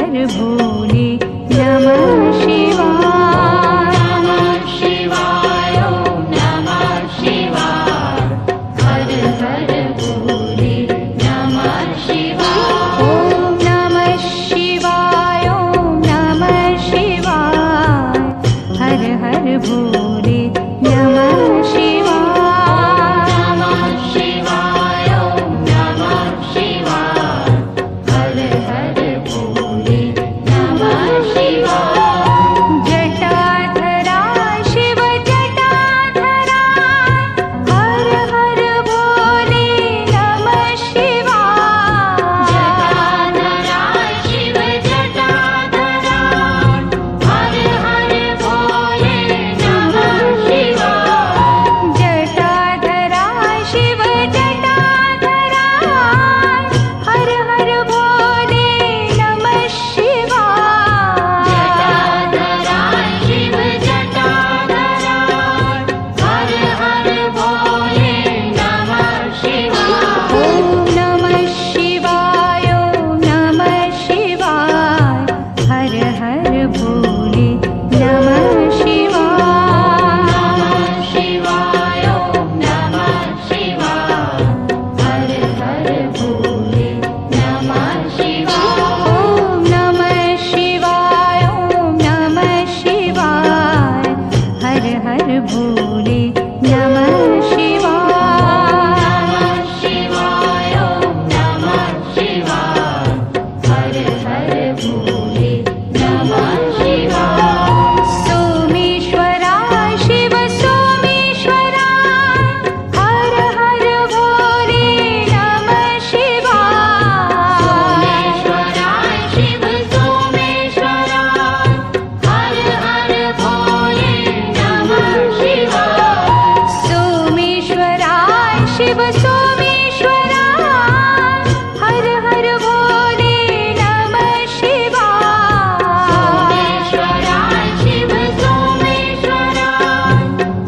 हर भोले नमः शिवाय। नमः शिवाय ॐ नमः शिवाय हर हर भोले नमः शिवाय। ॐ नमः शिवाय ॐ नमः शिवाय हर हर भोले नमः शिवाय। नमः शिवाय ॐ नमः शिवाय हर हर भोले नमः शिवाय। जटाधरा शिव जटाधरा हर हर भोले नमः शिवाय। जटाधरा शिव जटाधरा हर हर भोले नमः शिवाय। जटाधरा शिव जटाधरा हर हर भोले नमः शिवाय। जटाधरा शिव जटाधरा हर हर भोले नमः शिवाय। ॐ नमः शिवाय ॐ नमः शिवाय हर हर भोले नमः शिवाय। नमः शिवाय ॐ नमः शिवाय हर हर भोले नमः शिवाय। ॐ नमः शिवाय ॐ नमः शिवाय हर हर भोले नमः शिवाय। नमः शिवाय ॐ नमः शिवाय हर हर भोले नमः शिवाय। सोमेश्वराय शिव सोमेश्वराय हर हर भोले नमः शिवाय। सोमेश्वराय शिव सोमेश्वराय हर हर भोले नमः शिवाय। सोमेश्वराय शिव सोमेश्वराय हर हर भोले नमः शिवाय। सोमेश्वराय शिव सोमेश्वराय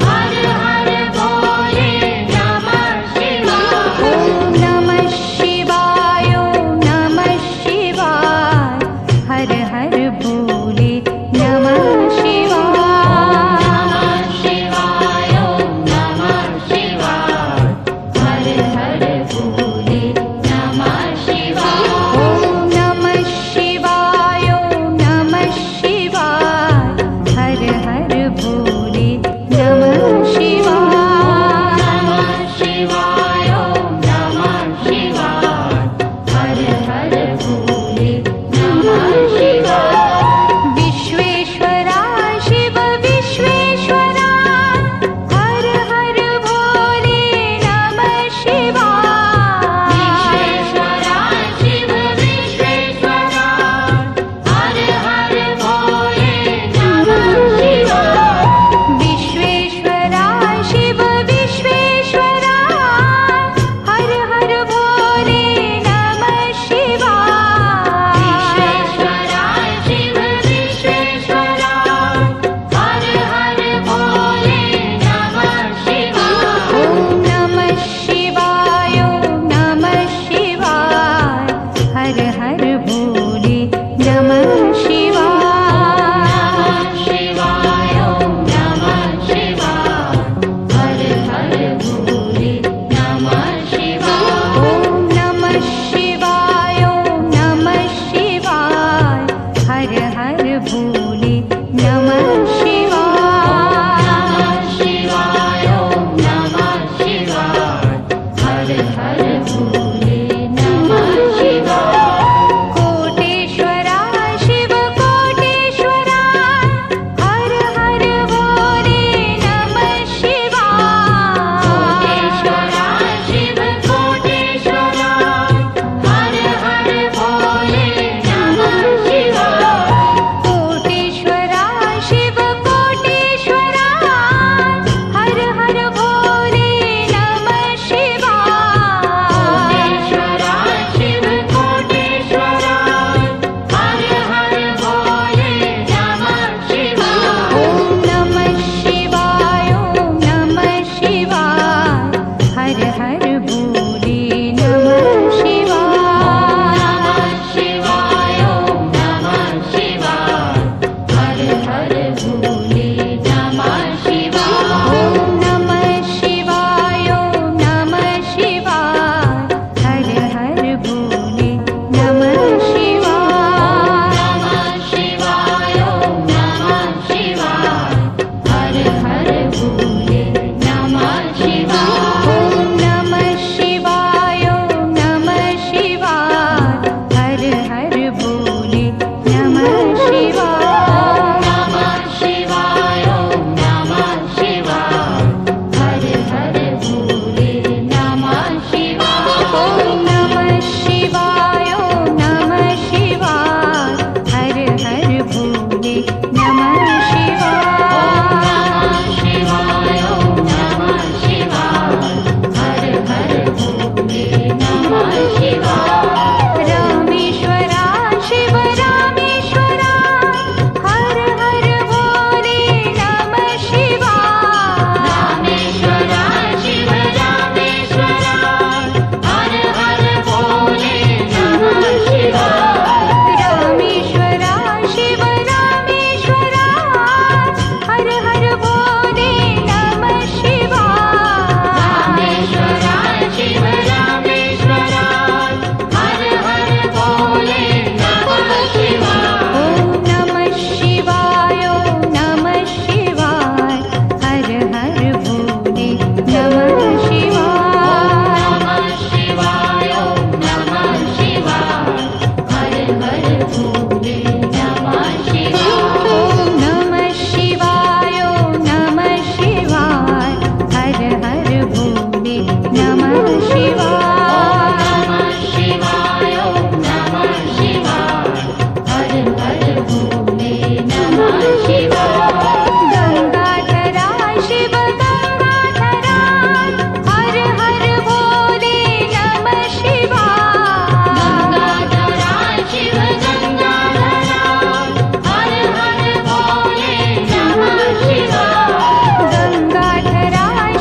हर हर भोले नमः शिवाय। ॐ नमः शिवाय ॐ नमः शिवाय हर हर भोले नमः शिवाय। नमः शिवाय ॐ नमः शिवाय हर हर भोले नमः शिवाय। ॐ नमः शिवाय ॐ नमः शिवाय हर हर भोले नमः शिवाय। नमः शिवाय ॐ नमः शिवाय हर हर भोले नमः शिवाय। विश्वेश्वराय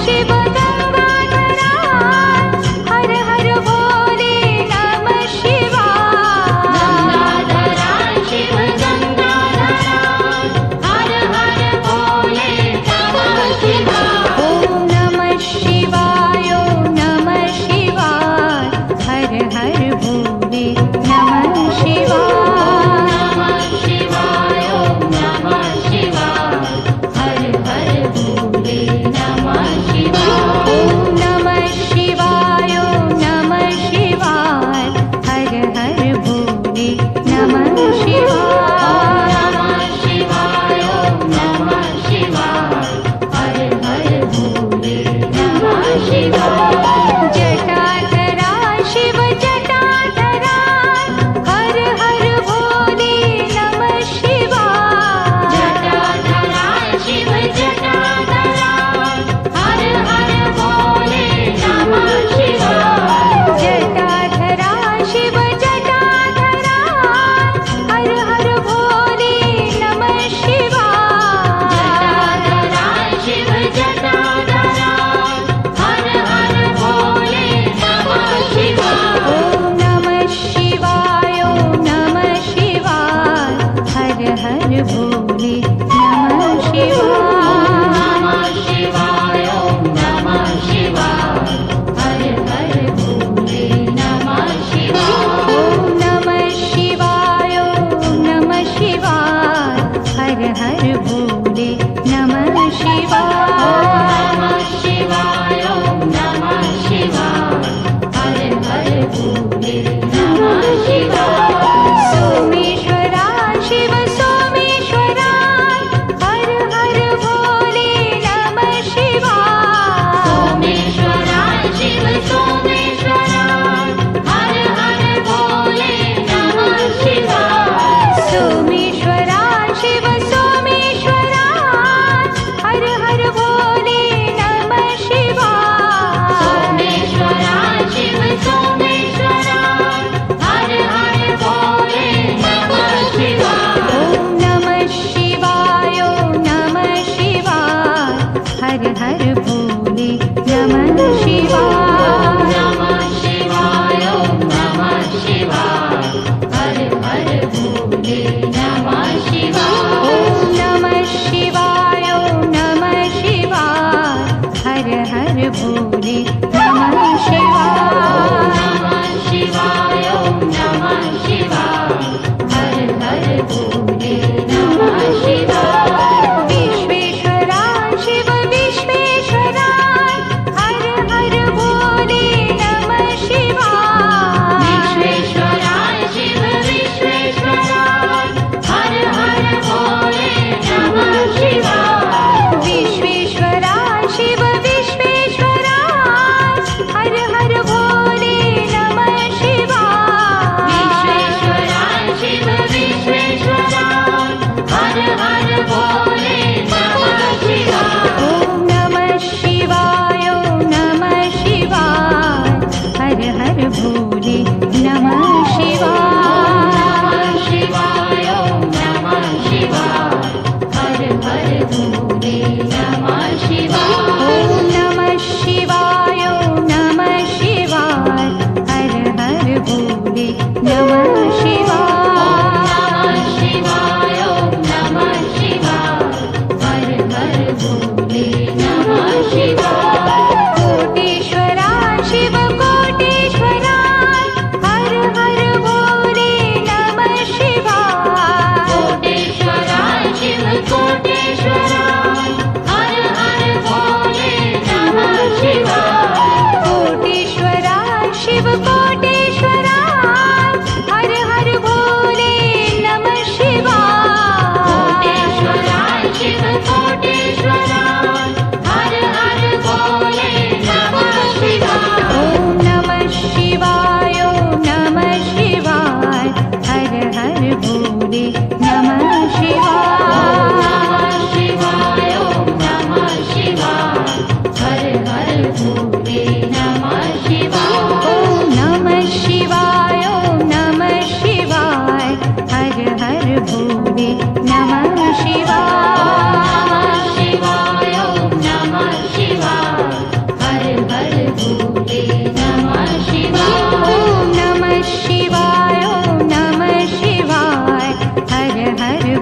शिव गंगाधरा हर हर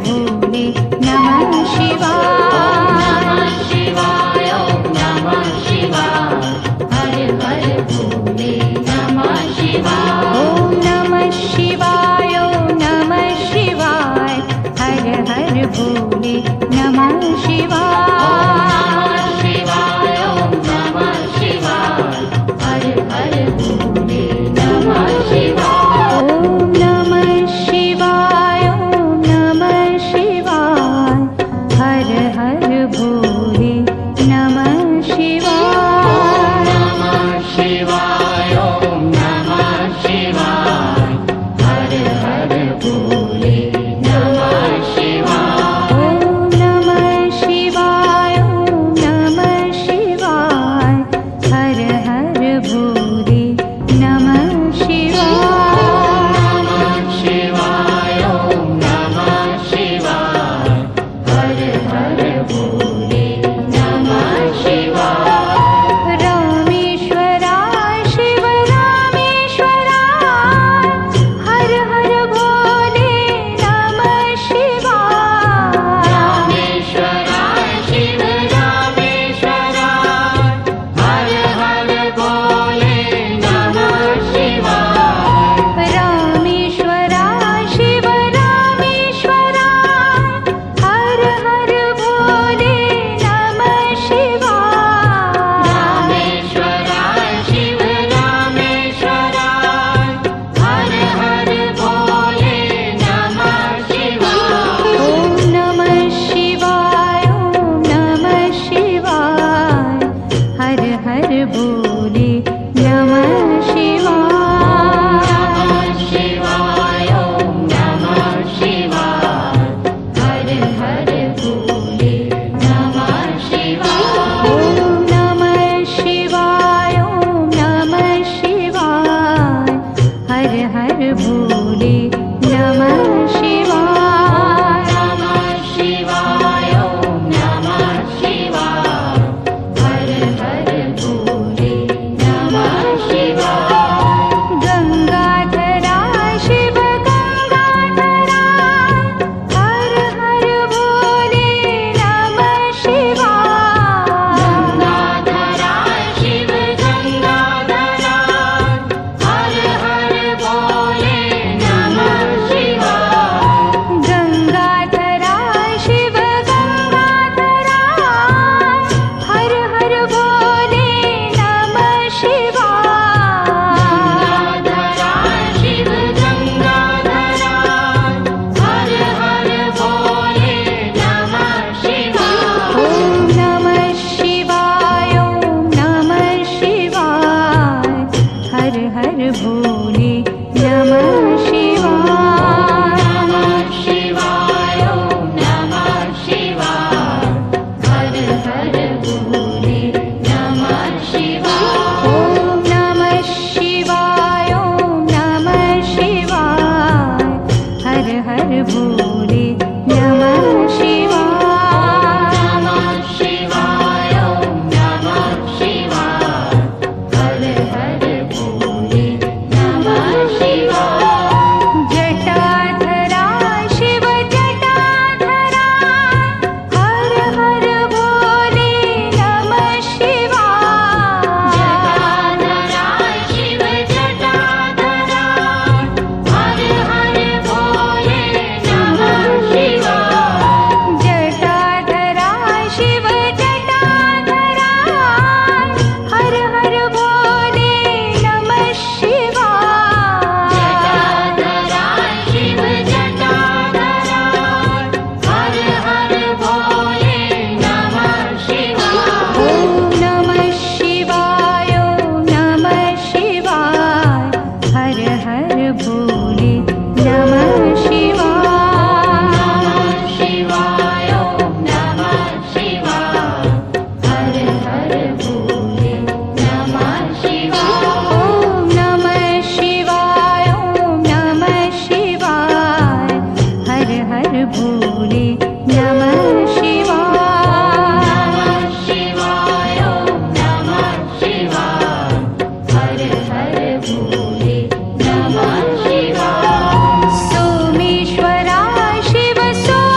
भोले नमः शिवाय शिवाय ओम नमः शिवाय हर हर भोले नमः शिवाय ओम नमः शिवाय ओम नमः शिवाय हर हर भोले नमः शिवाय शिवाय ओम नमः शिवाय हर हर भोले नमः शिवाय ओम नमः शिवाय ओम नमः शिवाय हर हर भोले नमः शिवाय नमः शिवाय ओम नमः शिवाय हर हर भोले नमः शिवाय ओम नमः शिवाय ओम नमः शिवाय हर हर भोले नमः शिवाय नमः शिवाय ओम नमः शिवाय हर हर भोले नमः शिवाय रामेश्वराय शिव रामेश्वराय हर हर भोले नमः शिवाय रामेश्वराय शिव रामेश्वराय हर हर भोले नमः शिवाय रामेश्वराय शिव रामेश्वराय हर हर भोले नमः शिवाय रामेश्वराय शिव रामेश्वराय हर हर भोले नमः शिवाय ओम नमः शिवाय ओम नमः शिवाय हर हर भोले नमः शिवाय शिवाय ओम नमः शिवाय हर हर भोले नमः शिवाय ओम नमः शिवाय ओम नमः शिवाय हर हर भोले नमः शिवाय नमः शिवाय ओम नमः शिवाय हर हर भोले नमः शिवाय गंगाधराय शिव गंगाधराय हर हर भोले नमः शिवाय गंगाधराय शिव गंगाधराय हर हर भोले नमः शिवाय गंगाधराय शिव गंगाधराय हर हर भोले नमः शिवाय गंगाधराय शिव गंगाधराय हर हर भोले नमः शिवाय ओम नमः शिवाय ओम नमः शिवाय हर हर भोले नमः शिवाय नमः शिवाय ओम नमः शिवाय हर हर भोले नमः शिवाय ओम नमः शिवाय ओम नमः शिवाय हर हर भोले नमः शिवाय नमः शिवाय ओम नमः शिवाय हर हर भोले नमः शिवाय जटाधराय शिव जटाधराय हर हर भोले नमः शिवाय जटाधराय शिव जटाधराय हर हर भोले नमः शिवाय जटाधराय शिव जटाधराय हर हर भोले नमः शिवाय जटाधराय शिव जटाधराय हर हर भोले नमः शिवाय ओम नमः शिवाय ओम नमः शिवाय हर हर भोले नमः शिवाय नमः शिवाय ओम नमः शिवाय हर हर भोले नमः शिवाय ओम नमः शिवाय ओम नमः शिवाय हर हर भोले नमः शिवाय नमः शिवाय ओम नमः शिवाय हर हर भोले नमः शिवाय सोमेश्वराय शिव सोमेश्वराय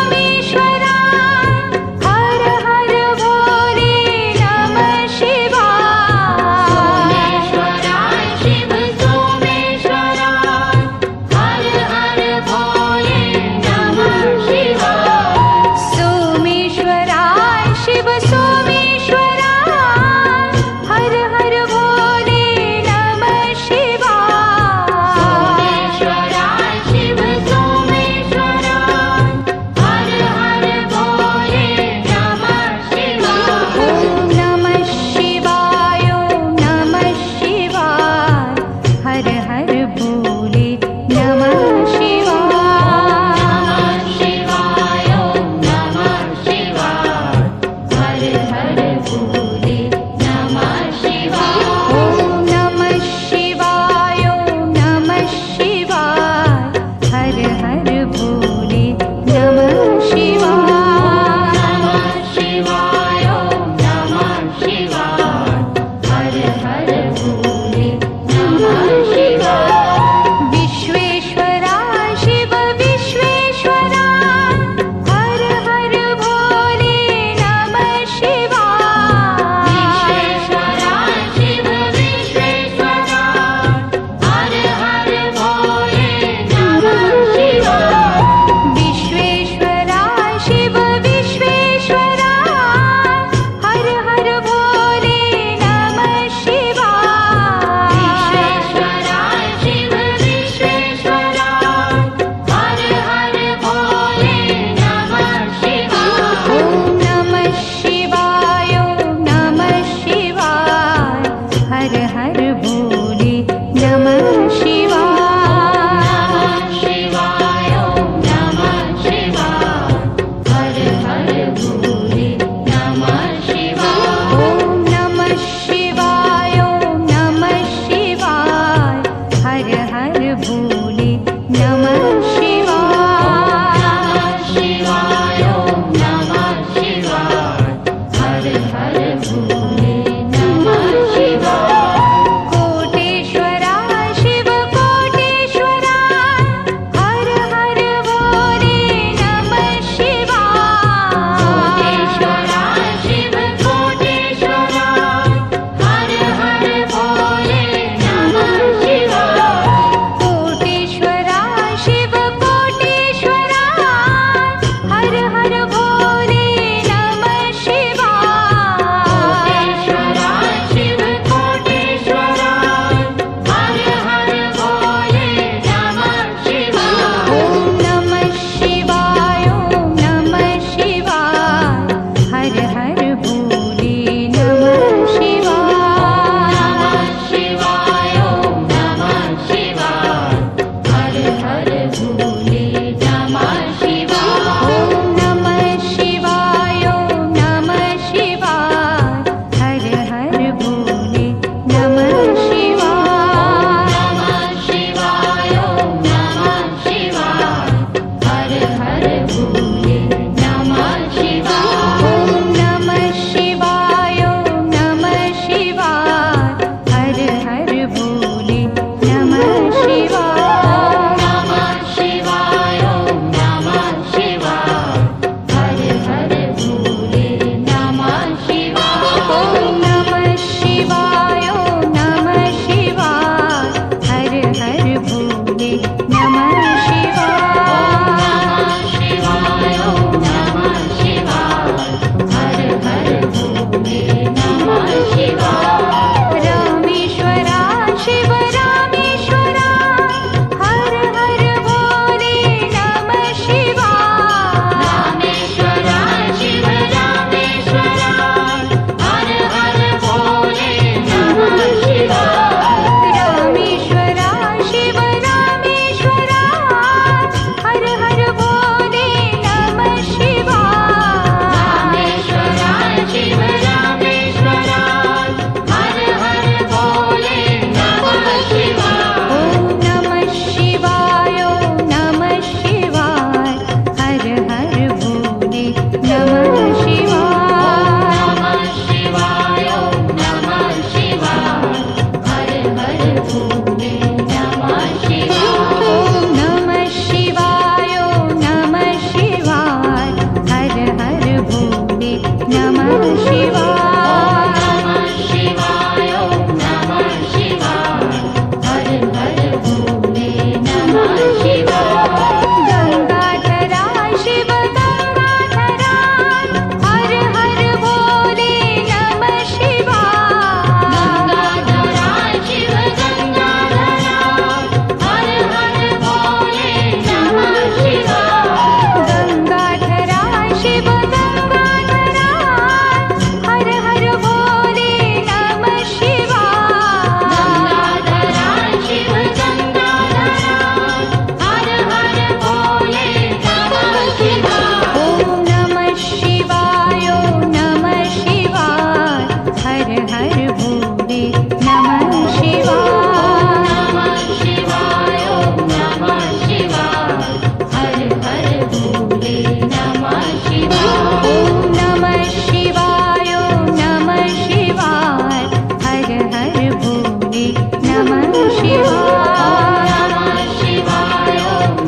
शिवाय ॐ नमः शिवाय ॐ नमः शिवाय हर हर भोले नमः शिवाय नमः शिवाय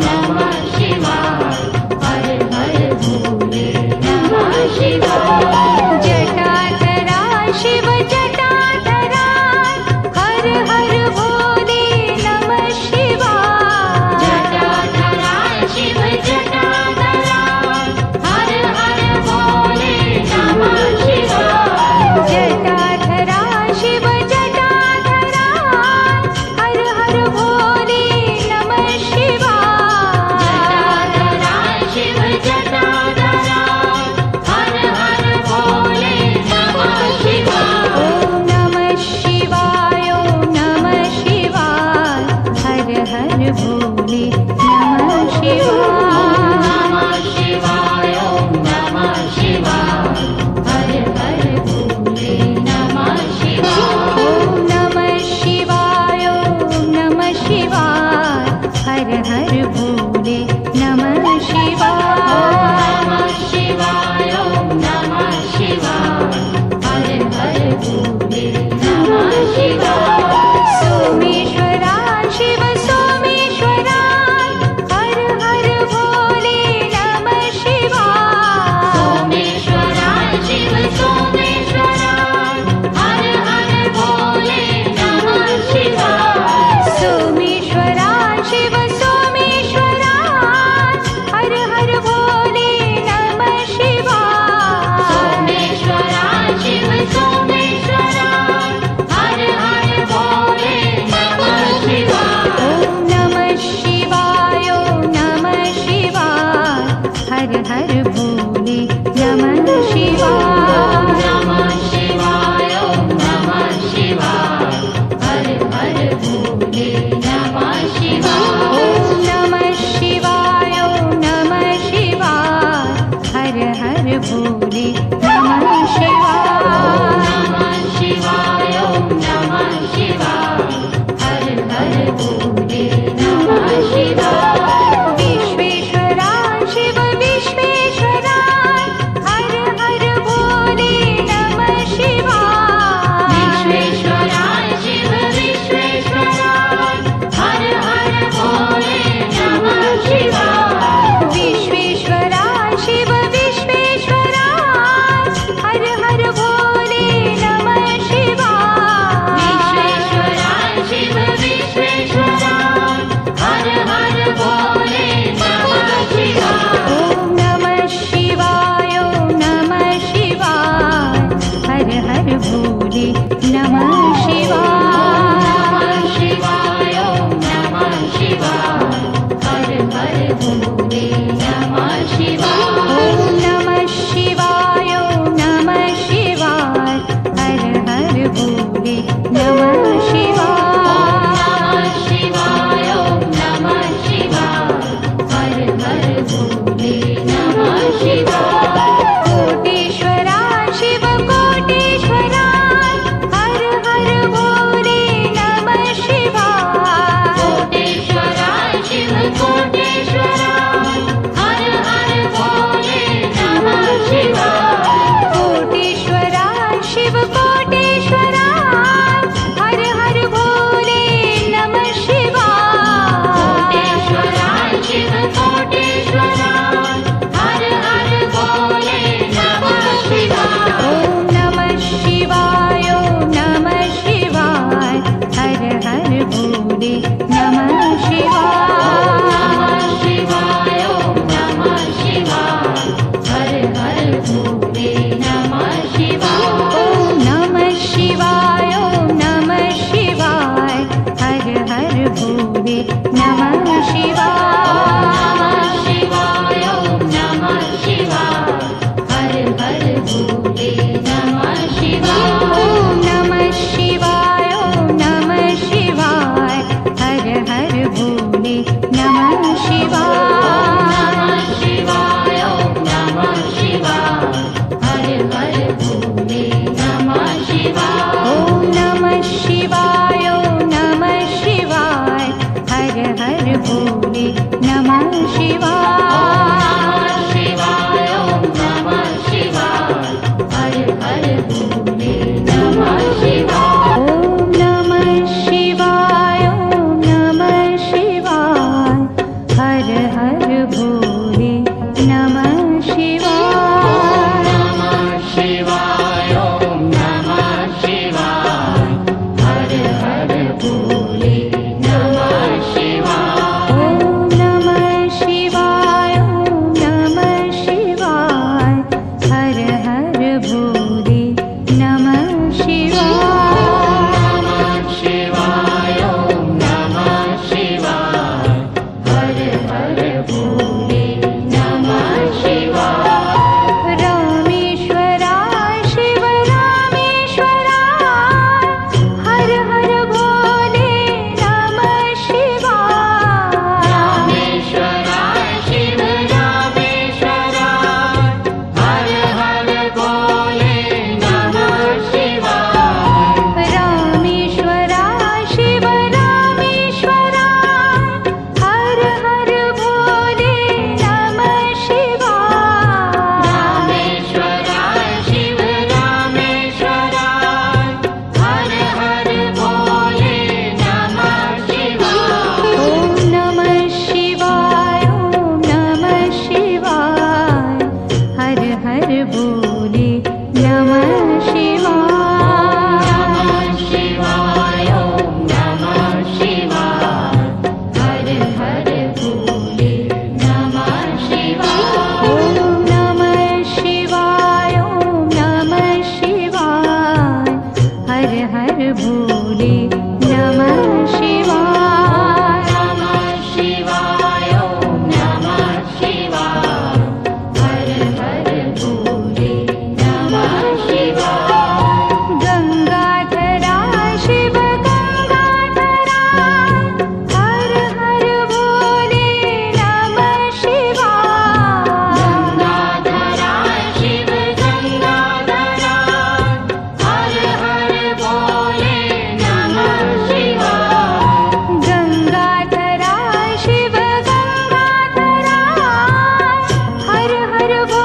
नमः शिवाय हर हर भोले नमः शिवाय जटाधरा शिव जटाधरा हर हर भोले नमः शिवाय जटाधरा शिव जटाधरा हर हर भोले नमः शिवाय जटाधरा शिव जटाधरा हर हर भोले नमः शिवाय जटाधरा शिव जटाधरा हर हर भोले नमः शिवाय ॐ नमः शिवाय ॐ नमः शिवाय हर हर भोले नमः शिवाय नमः शिवाय नमः शिवाय हर हर भोले नमः शिवाय ॐ नमः शिवाय ॐ नमः शिवाय हर हर भोले नमः शिवाय नमः शिवाय नमः शिवाय हर हर भोले नमः शिवाय सोमेश्वरा शिव सोमेश्वरा हर हर भोले नमः शिवाय सोमेश्वरा शिव सोमेश्वरा हर हर भोले नमः शिवाय सोमेश्वरा शिव सोमेश्वरा हर हर भोले नमः शिवाय सोमेश्वरा शिव सोमेश्वरा हर हर भोले नमः शिवाय ॐ नमः शिवाय ॐ नमः शिवाय हर हर भोले नमः शिवाय नमः शिवाय नमः शिवाय हर हर भोले नमः शिवाय ॐ नमः शिवाय ॐ नमः शिवाय हर हर भोले नमः शिवाय नमः शिवाय नमः शिवाय हर हर भोले नमः शिवाय विश्वेश्वरा शिव विश्वेश्वरा हर हर भोले नमः शिवाय विश्वेश्वरा शिव विश्वेश्वरा हर हर भोले नमः शिवाय विश्वेश्वरा शिव विश्वेश्वरा हर हर भोले नमः शिवाय विश्वेश्वरा शिव विश्वेश्वरा हर हर भोले नमः शिवाय ॐ नमः शिवाय ॐ नमः शिवाय हर हर भोले नमः शिवाय नमः शिवाय नमः शिवाय हर हर भोले नमः शिवाय ॐ नमः शिवाय ॐ नमः शिवाय हर हर भोले नमः शिवाय नमः शिवाय नमः शिवाय हर हर भोले नमः शिवाय कोटेश्वरा शिव कोटेश्वरा हर हर भोले नमः शिवाय कोटेश्वरा शिव कोटेश्वरा हर हर भोले नमः शिवाय कोटेश्वरा शिव कोटेश्वरा हर हर भोले नमः शिवाय कोटेश्वरा शिव कोटेश्वरा हर हर भोले हर